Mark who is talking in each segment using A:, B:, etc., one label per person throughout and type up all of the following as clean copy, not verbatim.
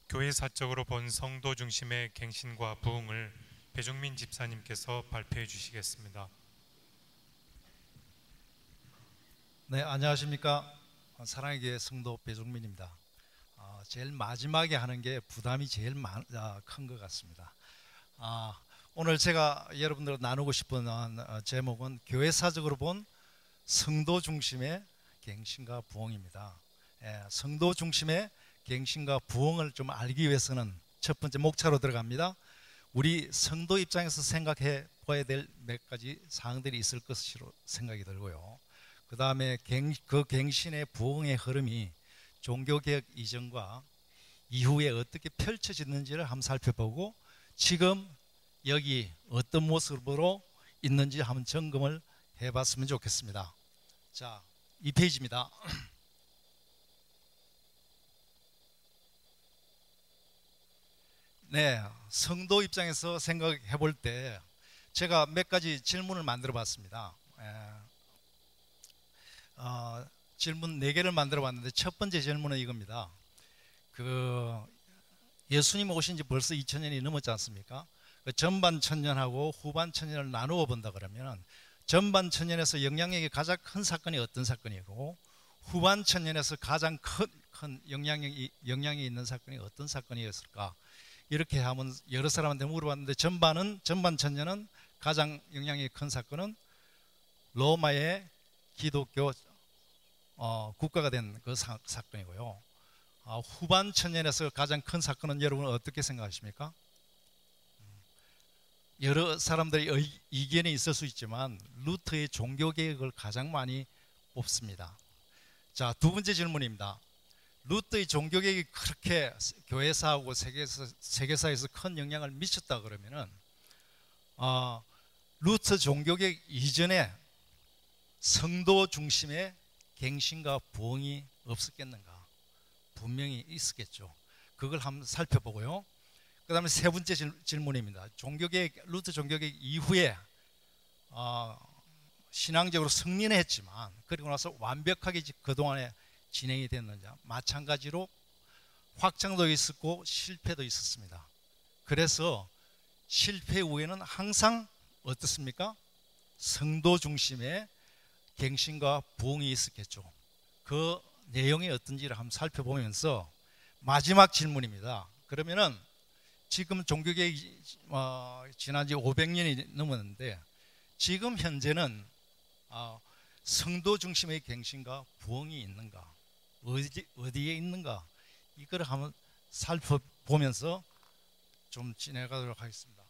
A: 교회 사적으로 본 성도 중심의 갱신과 부흥을 배종민 집사님께서 발표해 주시겠습니다.
B: 네, 안녕하십니까. 사랑의 교회 성도 배종민입니다. 제일 마지막에 하는 게 부담이 제일 큰 것 같습니다. 오늘 제가 여러분들과 나누고 싶은 제목은 교회사적으로 본 성도 중심의 갱신과 부흥입니다. 성도 중심의 갱신과 부흥을 좀 알기 위해서는 첫 번째 목차로 들어갑니다. 우리 성도 입장에서 생각해 봐야 될 몇 가지 사항들이 있을 것으로 생각이 들고요. 그 다음에 그 갱신의 부흥의 흐름이 종교개혁 이전과 이후에 어떻게 펼쳐지는지를 한번 살펴보고 지금 여기 어떤 모습으로 있는지 한번 점검을 해봤으면 좋겠습니다. 자, 2페이지입니다. 네, 성도 입장에서 생각해 볼 때 제가 몇 가지 질문을 만들어 봤습니다. 질문 4개를 만들어 봤는데 첫 번째 질문은 이겁니다. 예수님 오신 지 벌써 2000년이 넘었지 않습니까? 전반 천년하고 후반 천년을 나누어 본다 그러면 전반 천년에서 영향력이 가장 큰 사건이 어떤 사건이고 후반 천년에서 가장 큰 영향이 있는 사건이 어떤 사건이었을까? 이렇게 하면 여러 사람한테 물어봤는데 전반 천년은 가장 영향이 큰 사건은 로마의 기독교 국가가 된 그 사건이고요. 후반 천년에서 가장 큰 사건은 여러분 어떻게 생각하십니까? 여러 사람들이 이견이 있을 수 있지만 루터의 종교개혁을 가장 많이 뽑습니다. 자, 두 번째 질문입니다. 루터의 종교개혁이 그렇게 교회사하고 세계사에서 큰 영향을 미쳤다 그러면은 루터 종교개혁 이전에 성도 중심의 갱신과 부흥이 없었겠는가? 분명히 있었겠죠. 그걸 한번 살펴보고요. 그 다음에 세 번째 질문입니다. 루터 종교개혁 이후에 신앙적으로 승리는 했지만 그리고 나서 완벽하게 그동안에 진행이 됐는지 마찬가지로 확장도 있었고 실패도 있었습니다. 그래서 실패 후에는 항상 어떻습니까? 성도 중심의 갱신과 부흥이 있었겠죠. 그 내용이 어떤지를 한번 살펴보면서 마지막 질문입니다. 그러면은 지금 종교개혁이 지난 지 500년이 넘었는데 지금 현재는 성도 중심의 갱신과 부흥이 있는가? 어디에 있는가? 이걸 한번 살펴보면서 좀 진행하도록 하겠습니다.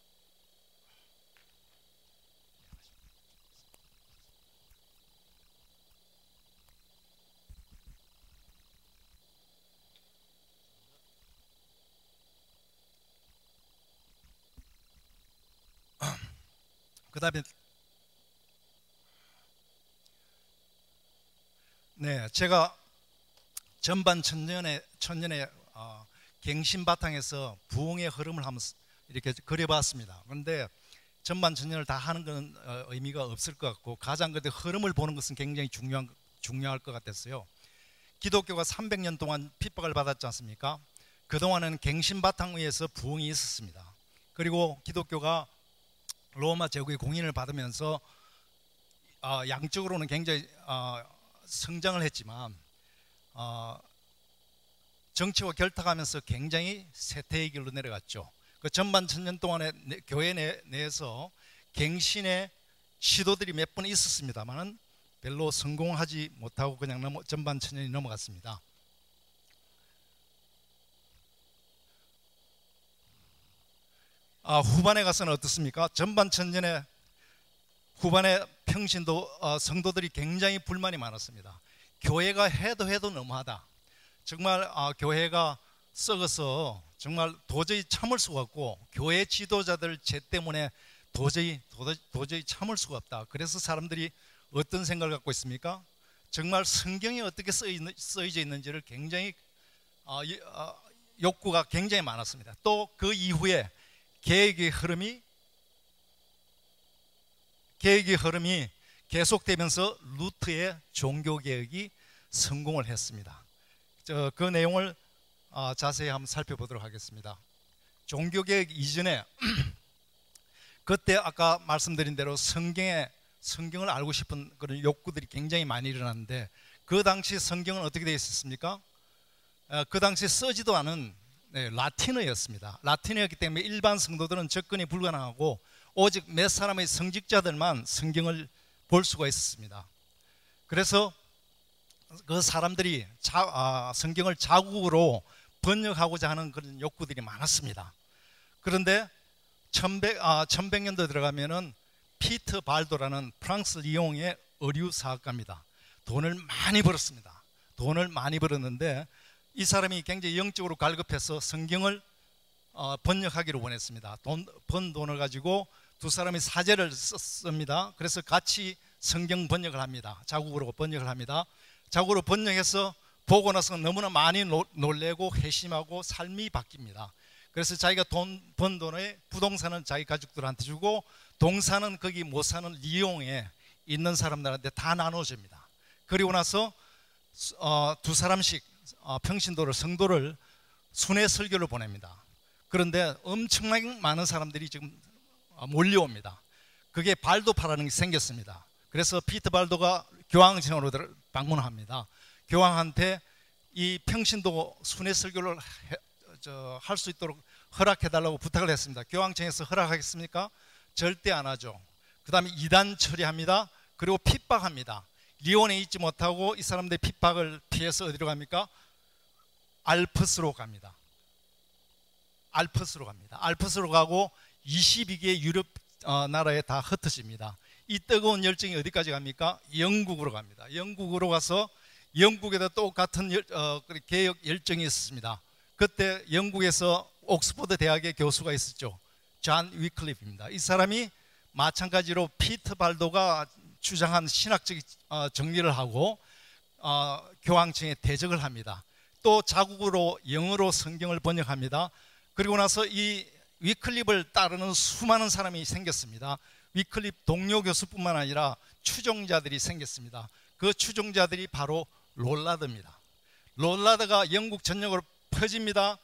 B: 그 다음에 네, 제가 전반 천년의 갱신 바탕에서 부흥의 흐름을 한번 이렇게 그려봤습니다. 그런데 전반 천년을 다 하는 건 의미가 없을 것 같고 가장 그때 흐름을 보는 것은 굉장히 중요할 것 같았어요. 기독교가 300년 동안 핍박을 받았지 않습니까? 그동안은 갱신 바탕 위에서 부흥이 있었습니다. 그리고 기독교가 로마 제국의 공인을 받으면서 양적으로는 굉장히 성장을 했지만 정치와 결탁하면서 굉장히 쇠퇴의 길로 내려갔죠. 그 전반 천년 동안에 교회 내에서 갱신의 시도들이 몇 번 있었습니다만 별로 성공하지 못하고 그냥 전반 천년이 넘어갔습니다. 후반에 가서는 어떻습니까? 전반 천년에 후반에 평신도 성도들이 굉장히 불만이 많았습니다. 교회가 해도 너무하다. 정말 교회가 썩어서 정말 도저히 참을 수가 없고 교회 지도자들 죄 때문에 도저히 참을 수가 없다. 그래서 사람들이 어떤 생각을 갖고 있습니까? 정말 성경이 어떻게 써져 있는지를 굉장히 욕구가 굉장히 많았습니다. 또 그 이후에 개혁의 흐름이 계속되면서 루터의 종교개혁이 성공을 했습니다. 그 내용을 자세히 한번 살펴보도록 하겠습니다. 종교개혁 이전에 그때 아까 말씀드린 대로 성경을 알고 싶은 그런 욕구들이 굉장히 많이 일어났는데, 그 당시 성경은 어떻게 되어 있었습니까? 그 당시 쓰지도 않은 라틴어였습니다. 라틴어였기 때문에 일반 성도들은 접근이 불가능하고 오직 몇 사람의 성직자들만 성경을 볼 수가 있었습니다. 그래서 그 사람들이 성경을 자국으로 번역하고자 하는 그런 욕구들이 많았습니다. 그런데 1100년도 들어가면은 피터 발도라는 프랑스 리옹의 의류 사학가입니다. 돈을 많이 벌었습니다. 돈을 많이 벌었는데 이 사람이 굉장히 영적으로 갈급해서 성경을 번역하기를 원했습니다. 번 돈을 가지고 두 사람이 사제를 썼습니다. 그래서 같이 성경 번역을 합니다. 자국으로 번역을 합니다. 자국으로 번역해서 보고 나서 너무나 많이 놀래고 회심하고 삶이 바뀝니다. 그래서 자기가 번 돈에 부동산은 자기 가족들한테 주고 동산은 거기 못 사는 리옹에 있는 사람들한테 다 나눠줍니다. 그리고 나서 두 사람씩 평신도를, 성도를 순회 설교를 보냅니다. 그런데 엄청나게 많은 사람들이 지금 몰려옵니다. 그게 발도파라는 게 생겼습니다. 그래서 피터 발도가 교황청으로 방문합니다. 교황한테 이 평신도 순회 설교를 할 수 있도록 허락해달라고 부탁을 했습니다. 교황청에서 허락하겠습니까? 절대 안 하죠. 그 다음에 이단 처리합니다. 그리고 핍박합니다. 리온에 있지 못하고 이 사람들의 핍박을 피해서 어디로 갑니까? 알프스로 갑니다. 알프스로 가고 22개 유럽 나라에 다 흩어집니다. 이 뜨거운 열정이 어디까지 갑니까? 영국으로 갑니다. 영국으로 가서 영국에도 똑같은 개혁 열정이 있었습니다. 그때 영국에서 옥스퍼드 대학의 교수가 있었죠. 존 위클리프입니다. 이 사람이 마찬가지로 피터 발도가 주장한 신학적 정리를 하고 교황청에 대적을 합니다. 또 자국으로 영어로 성경을 번역합니다. 그리고 나서 이 위클립을 따르는 수많은 사람이 생겼습니다. 위클립 동료 교수뿐만 아니라 추종자들이 생겼습니다. 그 추종자들이 바로 롤라드입니다. 롤라드가 영국 전역으로 퍼집니다.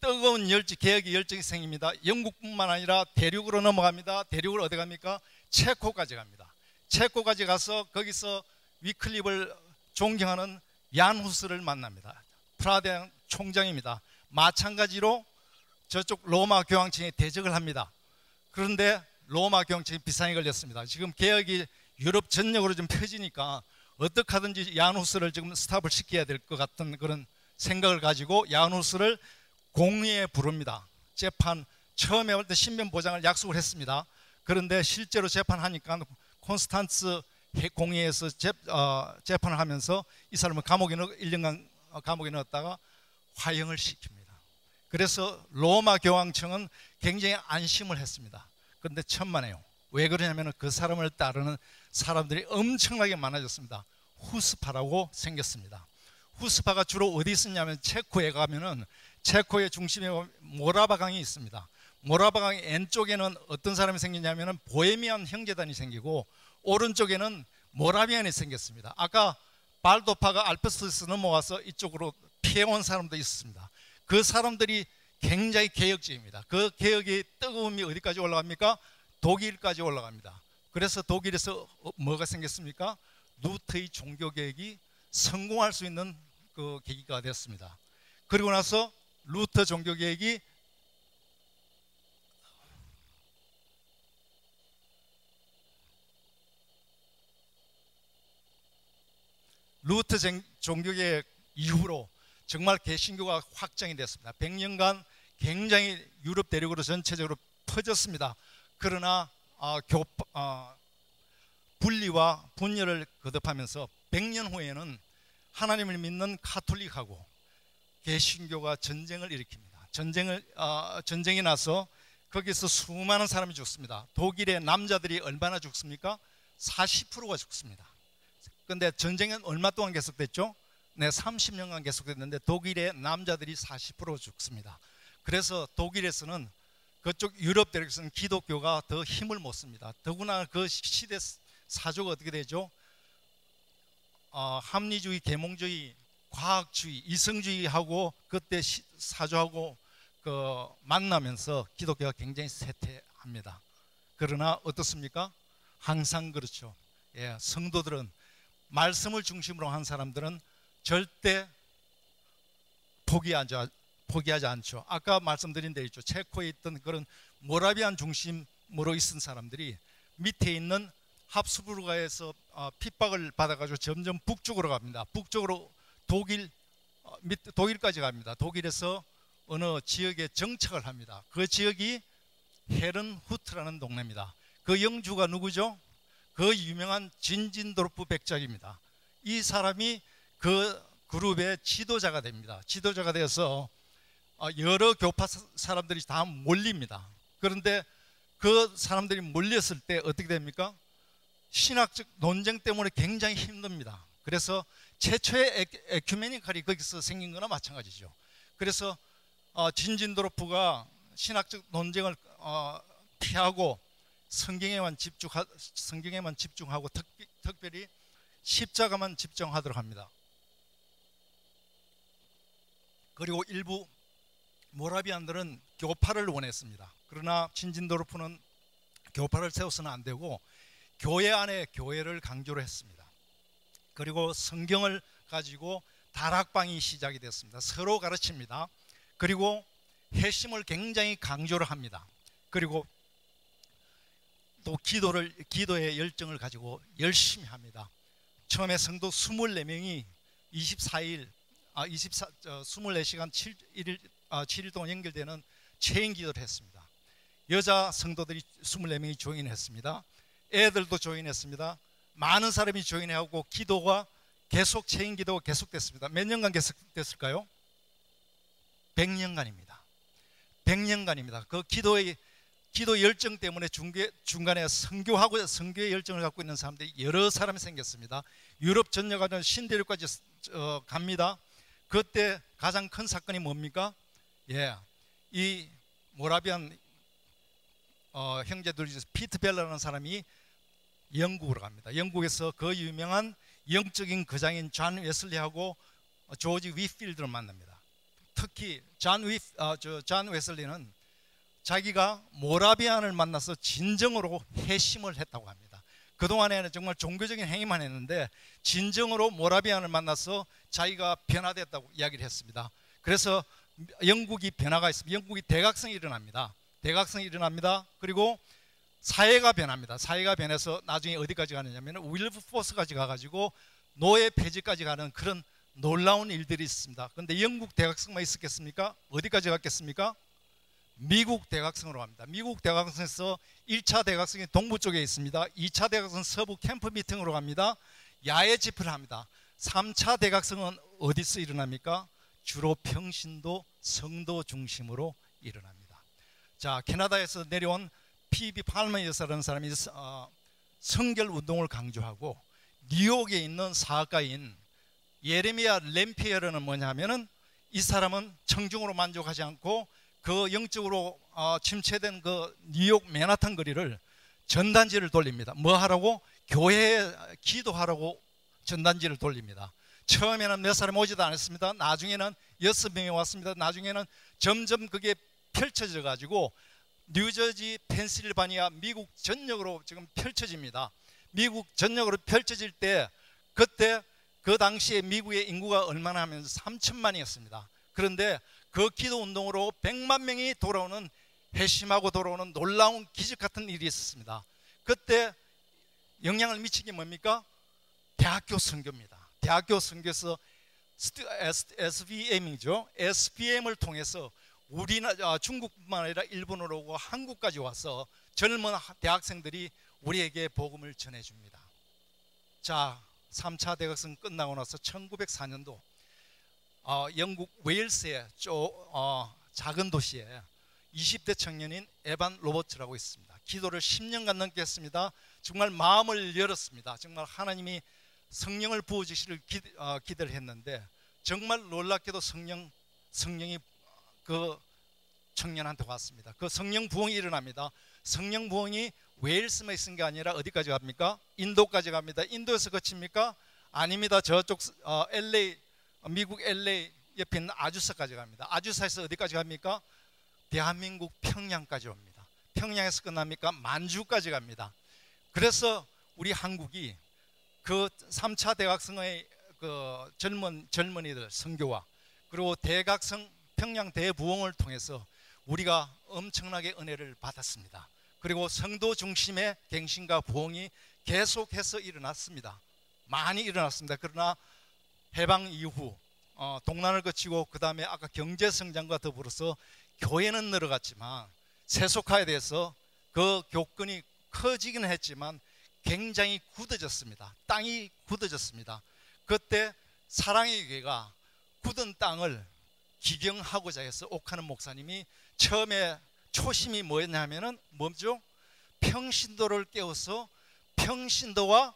B: 뜨거운 열정, 개혁의 열정이 생깁니다. 영국뿐만 아니라 대륙으로 넘어갑니다. 대륙으로 어디 갑니까? 체코까지 갑니다. 체코까지 가서 거기서 위클립을 존경하는 얀 후스를 만납니다. 프라하 총장입니다. 마찬가지로 저쪽 로마 교황청에 대적을 합니다. 그런데 로마 교황청이 비상이 걸렸습니다. 지금 개혁이 유럽 전역으로 좀 펴지니까 어떻게 하든지 얀 후스를 지금 스탑을 시켜야 될 것 같은 그런 생각을 가지고 얀 후스를 공의에 부릅니다. 재판 처음에 올 때 신변 보장을 약속을 했습니다. 그런데 실제로 재판하니까 콘스탄츠 공의에서 재판을 하면서 이 사람을 1년간 감옥에 넣었다가 화형을 시킵니다. 그래서 로마 교황청은 굉장히 안심을 했습니다. 그런데 천만에요. 왜 그러냐면 그 사람을 따르는 사람들이 엄청나게 많아졌습니다. 후스파라고 생겼습니다. 후스파가 주로 어디 있었냐면 체코에 가면은 체코의 중심에 모라바강이 있습니다. 모라바강 왼쪽에는 어떤 사람이 생기냐면 보헤미안 형제단이 생기고 오른쪽에는 모라비안이 생겼습니다. 아까 발도파가 알프스에서 넘어와서 이쪽으로 피해온 사람도 있었습니다. 그 사람들이 굉장히 개혁적입니다. 그 개혁의 뜨거움이 어디까지 올라갑니까? 독일까지 올라갑니다. 그래서 독일에서 뭐가 생겼습니까? 루터의 종교개혁이 성공할 수 있는 그 계기가 됐습니다. 그리고 나서 루터 종교개혁이 루터 종교개혁 이후로 정말 개신교가 확장이 됐습니다. 100년간 굉장히 유럽 대륙으로 전체적으로 퍼졌습니다. 그러나 분리와 분열을 거듭하면서 100년 후에는 하나님을 믿는 카톨릭하고 개신교가 전쟁을 일으킵니다. 전쟁이 나서 거기서 수많은 사람이 죽습니다. 독일의 남자들이 얼마나 죽습니까? 40%가 죽습니다. 그런데 전쟁은 얼마 동안 계속됐죠? 네, 30년간 계속됐는데 독일의 남자들이 40% 죽습니다. 그래서 독일에서는 그쪽 유럽 대륙에서는 기독교가 더 힘을 못 씁니다. 더구나 그 시대 사조가 어떻게 되죠? 합리주의, 계몽주의, 과학주의, 이성주의하고 그때 사조하고 만나면서 기독교가 굉장히 쇠퇴합니다. 그러나 어떻습니까? 항상 그렇죠. 예, 성도들은 말씀을 중심으로 한 사람들은 절대 포기하지 않죠. 아까 말씀드린 데 있죠. 체코에 있던 그런 모라비안 중심으로 있은 사람들이 밑에 있는 합스부르크에서 핍박을 받아가지고 점점 북쪽으로 갑니다. 북쪽으로 독일까지 갑니다. 독일에서 어느 지역에 정착을 합니다. 그 지역이 헤른후트라는 동네입니다. 그 영주가 누구죠? 그 유명한 진진도르프 백작입니다. 이 사람이 그 그룹의 지도자가 됩니다. 지도자가 되어서 여러 교파 사람들이 다 몰립니다. 그런데 그 사람들이 몰렸을 때 어떻게 됩니까? 신학적 논쟁 때문에 굉장히 힘듭니다. 그래서 최초의 에큐메니칼이 거기서 생긴 거나 마찬가지죠. 그래서 진진도르프가 신학적 논쟁을 피하고 성경에만 집중하고 특별히 십자가만 집중하도록 합니다. 그리고 일부 모라비안들은 교파를 원했습니다. 그러나 진진도르프는 교파를 세워서는 안 되고 교회 안에 교회를 강조를 했습니다. 그리고 성경을 가지고 다락방이 시작이 됐습니다. 서로 가르칩니다. 그리고 회심을 굉장히 강조를 합니다. 그리고 또 기도의 열정을 가지고 열심히 합니다. 처음에 성도 24명이 24시간 7일 동안 연결되는 체인 기도를 했습니다. 여자 성도들이 24명이 조인했습니다. 애들도 조인했습니다. 많은 사람이 조인하고 기도가 계속 체인 기도가 계속됐습니다. 몇 년간 계속됐을까요? 100년간입니다. 100년간입니다. 그 기도 열정 때문에 중간에 선교하고 선교의 열정을 갖고 있는 사람들이 여러 사람이 생겼습니다. 유럽 전역하는 신대륙까지 갑니다. 그때 가장 큰 사건이 뭡니까? 예, 이 모라비안 형제들 중에서 피트 벨라라는 사람이 영국으로 갑니다. 영국에서 그 유명한 영적인 거장인 존 웨슬리하고 조지 위필드를 만납니다. 특히 존 웨슬리는 자기가 모라비안을 만나서 진정으로 회심을 했다고 합니다. 그동안에는 정말 종교적인 행위만 했는데 진정으로 모라비안을 만나서 자기가 변화됐다고 이야기를 했습니다. 그래서 영국이 변화가 있습니다. 영국이 대각성이 일어납니다. 그리고 사회가 변합니다. 사회가 변해서 나중에 어디까지 가느냐면 윌버포스까지 가가지고 노예 폐지까지 가는 그런 놀라운 일들이 있습니다. 그런데 영국 대각성만 있었겠습니까? 어디까지 갔겠습니까? 미국 대각성으로 갑니다. 미국 대각성에서 1차 대각성이 동부 쪽에 있습니다. 2차 대각성은 서부 캠프 미팅으로 갑니다. 야외 집회를 합니다. 3차 대각성은 어디서 일어납니까? 주로 평신도 성도 중심으로 일어납니다. 자, 캐나다에서 내려온 P.B. 팔머 여사라는 사람이 성결 운동을 강조하고 뉴욕에 있는 사학가인 예레미야 램피어르는 뭐냐면은 이 사람은 청중으로 만족하지 않고 그 영적으로 침체된 그 뉴욕 맨하탄 거리를 전단지를 돌립니다. 뭐 하라고? 교회에 기도하라고 전단지를 돌립니다. 처음에는 몇 사람이 오지도 않았습니다. 나중에는 6명이 왔습니다. 나중에는 점점 그게 펼쳐져 가지고 뉴저지, 펜실바니아, 미국 전역으로 지금 펼쳐집니다. 미국 전역으로 펼쳐질 때 그때 그 당시에 미국의 인구가 얼마나 하면 3천만이었습니다. 그런데 그 기도 운동으로 100만 명이 돌아오는 회심하고 돌아오는 놀라운 기적 같은 일이 있었습니다. 그때 영향을 미친 게 뭡니까? 대학교 선교입니다. 대학교 선교에서 SBM이죠. SBM을 통해서 우리나라 중국뿐만 아니라 일본으로 오고 한국까지 와서 젊은 대학생들이 우리에게 복음을 전해줍니다. 자, 3차 대각성 끝나고 나서 1904년도 영국 웨일스의 작은 도시에 20대 청년인 에반 로버츠라고 있습니다. 기도를 10년간 넘게 했습니다. 정말 마음을 열었습니다. 정말 하나님이 성령을 부어주시를 기대를 했는데 정말 놀랍게도 성령이 그 청년한테 왔습니다. 그 성령 부흥이 일어납니다. 성령 부흥이 웨일스만 있은 게 아니라 어디까지 갑니까? 인도까지 갑니다. 인도에서 그칩니까? 아닙니다. 저쪽 LA 미국 LA 옆에 있는 아주사까지 갑니다. 아주사에서 어디까지 갑니까? 대한민국 평양까지 옵니다. 평양에서 끝납니까? 만주까지 갑니다. 그래서 우리 한국이 그 3차 대각성의 그 젊은이들 선교와 그리고 대각성 평양 대부흥을 통해서 우리가 엄청나게 은혜를 받았습니다. 그리고 성도 중심의 갱신과 부흥이 계속해서 일어났습니다. 많이 일어났습니다. 그러나 해방 이후 동란을 거치고 그 다음에 아까 경제 성장과 더불어서 교회는 늘어갔지만 세속화에 대해서 그 교권이 커지기는 했지만 굉장히 굳어졌습니다. 땅이 굳어졌습니다. 그때 사랑의 교회가 굳은 땅을 기경하고자 해서 옥하는 목사님이 처음에 초심이 뭐였냐면은 뭐죠? 평신도를 깨워서 평신도와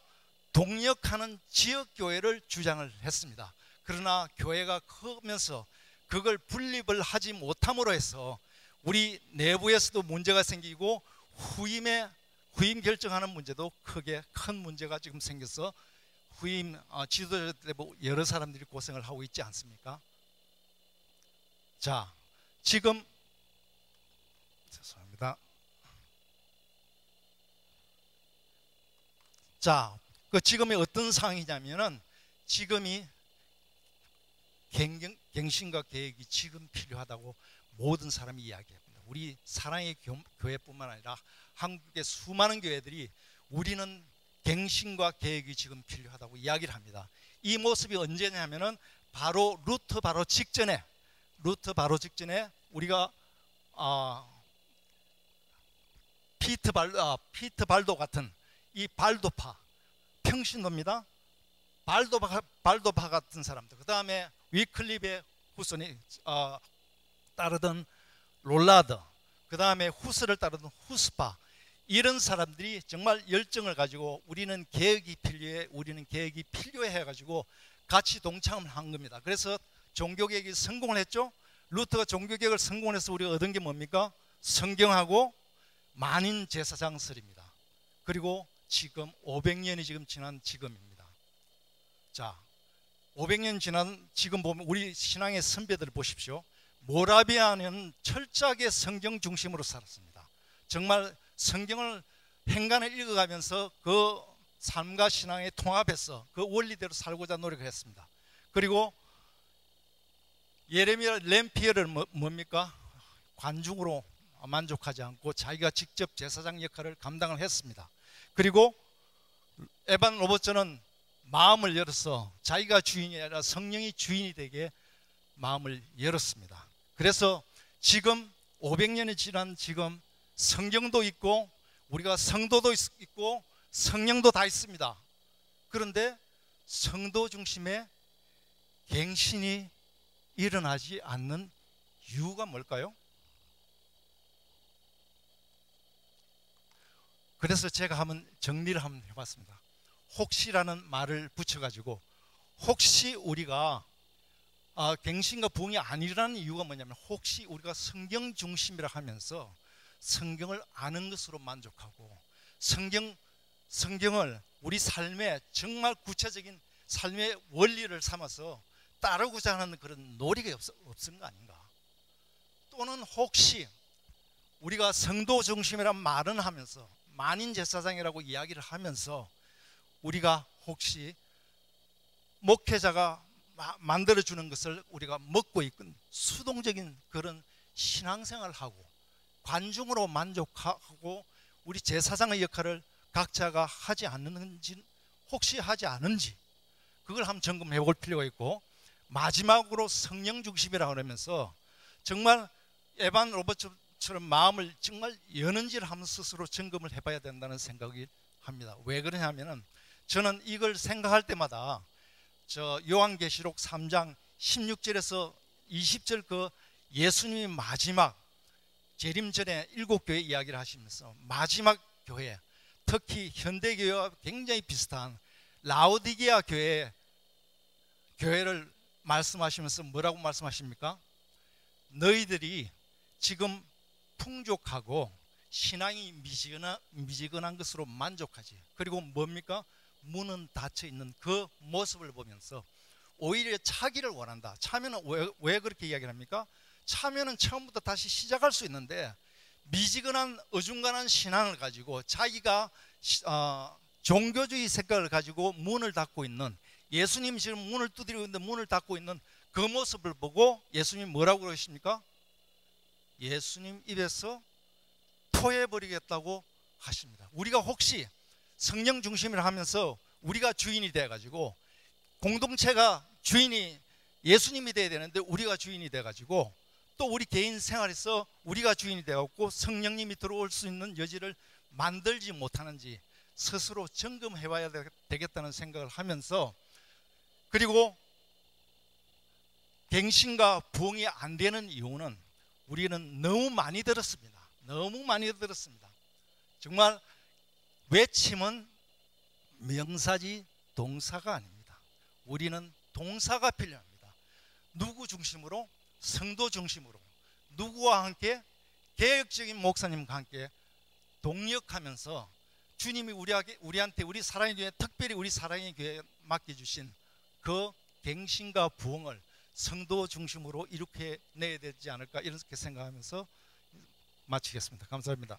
B: 동역하는 지역교회를 주장을 했습니다. 그러나 교회가 크면서 그걸 분립을 하지 못함으로 해서 우리 내부에서도 문제가 생기고 후임 결정하는 문제도 크게 큰 문제가 지금 생겨서 후임 지도자 때 여러 사람들이 고생을 하고 있지 않습니까? 자, 지금 죄송합니다. 자, 그 지금이 어떤 상황이냐면은 지금이 갱신과 계획이 지금 필요하다고 모든 사람이 이야기합니다. 우리 사랑의 교회뿐만 아니라 한국의 수많은 교회들이 우리는 갱신과 계획이 지금 필요하다고 이야기를 합니다. 이 모습이 언제냐면은 바로 루트 바로 직전에 우리가 피트 발도 같은 이 발도파 평신도입니다. 발도파 같은 사람들, 그 다음에 위클립의 후손이 따르던 롤라드, 그 다음에 후스를 따르던 후스파, 이런 사람들이 정말 열정을 가지고 우리는 계획이 필요해 해가지고 같이 동참을 한 겁니다. 그래서 종교개혁이 성공을 했죠. 루터가 종교개혁을 성공해서 우리가 얻은 게 뭡니까? 성경하고 만인 제사장설입니다. 그리고 지금 500년이 지금 지난 지금입니다. 자, 500년 지난 지금 보면 우리 신앙의 선배들 보십시오. 모라비아는 철저하게 성경 중심으로 살았습니다. 정말 성경을 행간을 읽어가면서 그 삶과 신앙에 통합해서 그 원리대로 살고자 노력했습니다. 그리고 예레미야 램피어를 뭡니까? 관중으로 만족하지 않고 자기가 직접 제사장 역할을 감당을 했습니다. 그리고 에반 로버츠는 마음을 열어서 자기가 주인이 아니라 성령이 주인이 되게 마음을 열었습니다. 그래서 지금 500년이 지난 지금 성경도 있고 우리가 성도도 있고 성령도 다 있습니다. 그런데 성도 중심의 갱신이 일어나지 않는 이유가 뭘까요? 그래서 제가 한번 정리를 한번 해봤습니다. 혹시라는 말을 붙여가지고 혹시 우리가 갱신과 부흥이 아니라는 이유가 뭐냐면 혹시 우리가 성경 중심이라 하면서 성경을 아는 것으로 만족하고 성경을 우리 삶의 정말 구체적인 삶의 원리를 삼아서 따르고자 하는 그런 노력이 없은 거 아닌가? 또는 혹시 우리가 성도 중심이란 말은 하면서 만인 제사장이라고 이야기를 하면서 우리가 혹시 목회자가 만들어주는 것을 우리가 먹고 있건 수동적인 그런 신앙생활을 하고 관중으로 만족하고 우리 제사장의 역할을 각자가 하지 않는지 혹시 하지 않은지 그걸 한번 점검해 볼 필요가 있고 마지막으로 성령 중심이라고 그러면서 정말 에반 로버츠처럼 마음을 정말 여는지를 한번 스스로 점검을 해봐야 된다는 생각이 합니다. 왜 그러냐면은 저는 이걸 생각할 때마다 저 요한계시록 3장 16절에서 20절 그 예수님이 마지막 재림 전에 7교회 이야기를 하시면서 마지막 교회, 특히 현대교회와 굉장히 비슷한 라오디게아 교회를 말씀하시면서 뭐라고 말씀하십니까? 너희들이 지금 풍족하고 신앙이 미지근한 것으로 만족하지. 그리고 뭡니까? 문은 닫혀 있는 그 모습을 보면서 오히려 차기를 원한다. 차면은 왜 그렇게 이야기를 합니까? 차면은 처음부터 다시 시작할 수 있는데 미지근한 어중간한 신앙을 가지고 자기가 종교주의 생각을 가지고 문을 닫고 있는, 예수님이 지금 문을 두드리고 있는데 문을 닫고 있는 그 모습을 보고 예수님 뭐라고 그러십니까? 예수님 입에서 토해버리겠다고 하십니다. 우리가 혹시 성령 중심이라 하면서 우리가 주인이 돼가지고, 공동체가 주인이 예수님이 돼야 되는데 우리가 주인이 돼가지고, 또 우리 개인 생활에서 우리가 주인이 되었고 성령님이 들어올 수 있는 여지를 만들지 못하는지 스스로 점검해 봐야 되겠다는 생각을 하면서, 그리고 갱신과 부흥이 안 되는 이유는 우리는 너무 많이 들었습니다. 너무 많이 들었습니다. 정말 외침은 명사지 동사가 아닙니다. 우리는 동사가 필요합니다. 누구 중심으로? 성도 중심으로, 누구와 함께? 개혁적인 목사님과 함께 동력하면서 주님이 우리한테, 우리 사랑의 교회, 특별히 우리 사랑의 교회에 맡겨주신 그 갱신과 부흥을 성도 중심으로 이렇게 내야 되지 않을까, 이렇게 생각하면서 마치겠습니다. 감사합니다.